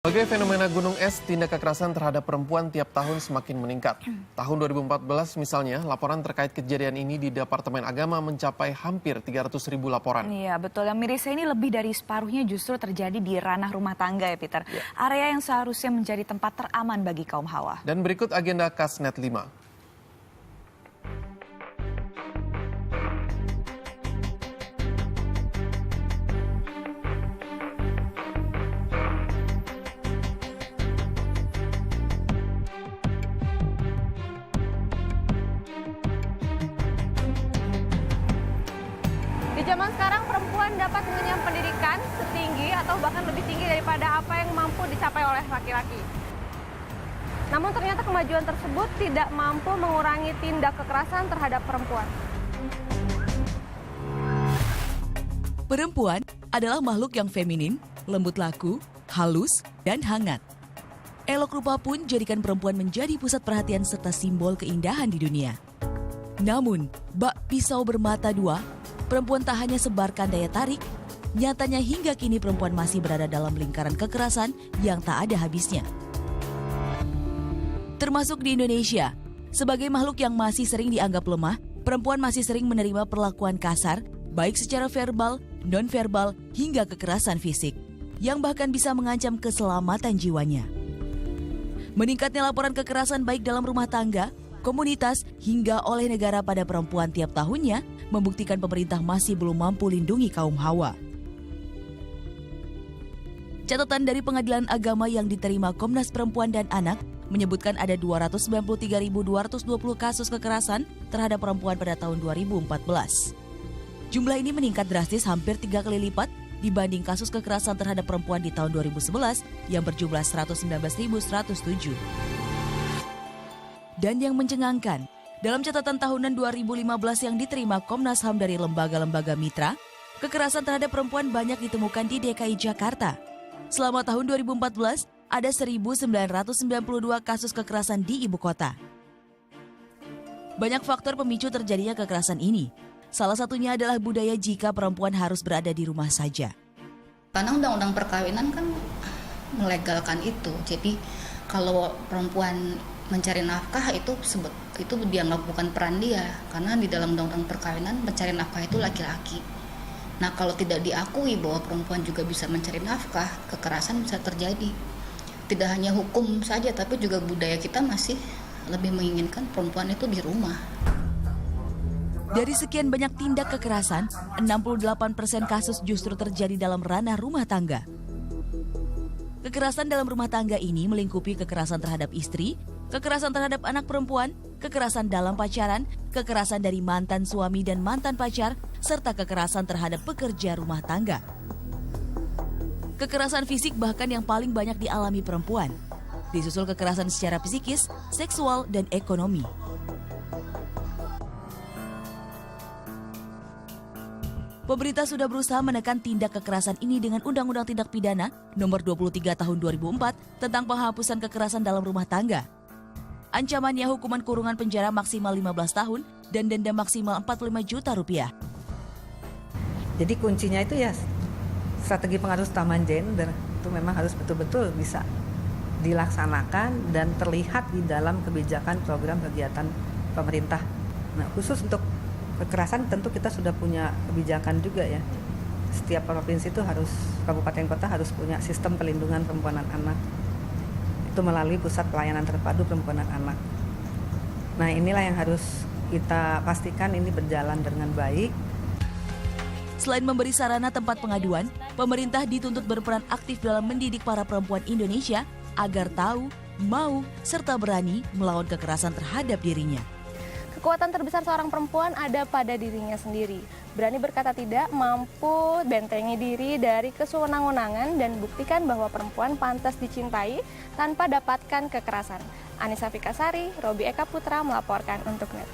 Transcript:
Sebagai fenomena gunung es, tindak kekerasan terhadap perempuan tiap tahun semakin meningkat. Tahun 2014 misalnya, laporan terkait kejadian ini di Departemen Agama mencapai hampir 300.000 laporan. Iya betul, yang mirisnya ini lebih dari separuhnya justru terjadi di ranah rumah tangga ya Peter. Ya. Area yang seharusnya menjadi tempat teraman bagi kaum hawa. Dan berikut agenda Kasnet 5. Di zaman sekarang perempuan dapat mengenyam pendidikan setinggi atau bahkan lebih tinggi daripada apa yang mampu dicapai oleh laki-laki. Namun ternyata kemajuan tersebut tidak mampu mengurangi tindak kekerasan terhadap perempuan. Perempuan adalah makhluk yang feminin, lembut laku, halus, dan hangat. Elok rupa pun jadikan perempuan menjadi pusat perhatian serta simbol keindahan di dunia. Namun, bak pisau bermata dua, perempuan tak hanya sebarkan daya tarik, nyatanya hingga kini perempuan masih berada dalam lingkaran kekerasan yang tak ada habisnya. Termasuk di Indonesia, sebagai makhluk yang masih sering dianggap lemah, perempuan masih sering menerima perlakuan kasar, baik secara verbal, non-verbal, hingga kekerasan fisik, yang bahkan bisa mengancam keselamatan jiwanya. Meningkatnya laporan kekerasan baik dalam rumah tangga, komunitas, hingga oleh negara pada perempuan tiap tahunnya membuktikan pemerintah masih belum mampu lindungi kaum hawa. Catatan dari Pengadilan Agama yang diterima Komnas Perempuan dan Anak menyebutkan ada 293.220 kasus kekerasan terhadap perempuan pada tahun 2014. Jumlah ini meningkat drastis hampir 3 kali lipat dibanding kasus kekerasan terhadap perempuan di tahun 2011 yang berjumlah 119.107. Dan yang mencengangkan, dalam catatan tahunan 2015 yang diterima Komnas HAM dari lembaga-lembaga mitra, kekerasan terhadap perempuan banyak ditemukan di DKI Jakarta. Selama tahun 2014, ada 1.992 kasus kekerasan di ibu kota. Banyak faktor pemicu terjadinya kekerasan ini. Salah satunya adalah budaya jika perempuan harus berada di rumah saja. Karena undang-undang perkawinan kan melegalkan itu. Jadi kalau perempuan mencari nafkah itu dianggap bukan peran dia, karena di dalam undang-undang perkawinan mencari nafkah itu laki-laki. Nah, kalau tidak diakui bahwa perempuan juga bisa mencari nafkah, kekerasan bisa terjadi. Tidak hanya hukum saja, tapi juga budaya kita masih lebih menginginkan perempuan itu di rumah. Dari sekian banyak tindak kekerasan, 68% kasus justru terjadi dalam ranah rumah tangga. Kekerasan dalam rumah tangga ini melingkupi kekerasan terhadap istri, kekerasan terhadap anak perempuan, kekerasan dalam pacaran, kekerasan dari mantan suami dan mantan pacar, serta kekerasan terhadap pekerja rumah tangga. Kekerasan fisik bahkan yang paling banyak dialami perempuan, disusul kekerasan secara psikis, seksual, dan ekonomi. Pemerintah sudah berusaha menekan tindak kekerasan ini dengan Undang-Undang Tindak Pidana Nomor 23 Tahun 2004 tentang penghapusan kekerasan dalam rumah tangga. Ancamannya hukuman kurungan penjara maksimal 15 tahun dan denda maksimal 45 juta rupiah. Jadi kuncinya itu ya strategi pengaruh utama gender itu memang harus betul-betul bisa dilaksanakan dan terlihat di dalam kebijakan program kegiatan pemerintah. Nah, khusus untuk kekerasan tentu kita sudah punya kebijakan juga ya. Setiap provinsi itu harus, kabupaten kota harus punya sistem perlindungan perempuan dan anak. Itu melalui Pusat Pelayanan Terpadu Perempuan dan Anak. Nah, inilah yang harus kita pastikan ini berjalan dengan baik. Selain memberi sarana tempat pengaduan, pemerintah dituntut berperan aktif dalam mendidik para perempuan Indonesia agar tahu, mau, serta berani melawan kekerasan terhadap dirinya. Kekuatan terbesar seorang perempuan ada pada dirinya sendiri. Berani berkata tidak, mampu bentengi diri dari kesewenang-wenangan dan buktikan bahwa perempuan pantas dicintai tanpa dapatkan kekerasan. Anissa Fikasari, Robi Eka Putra melaporkan untuk NET.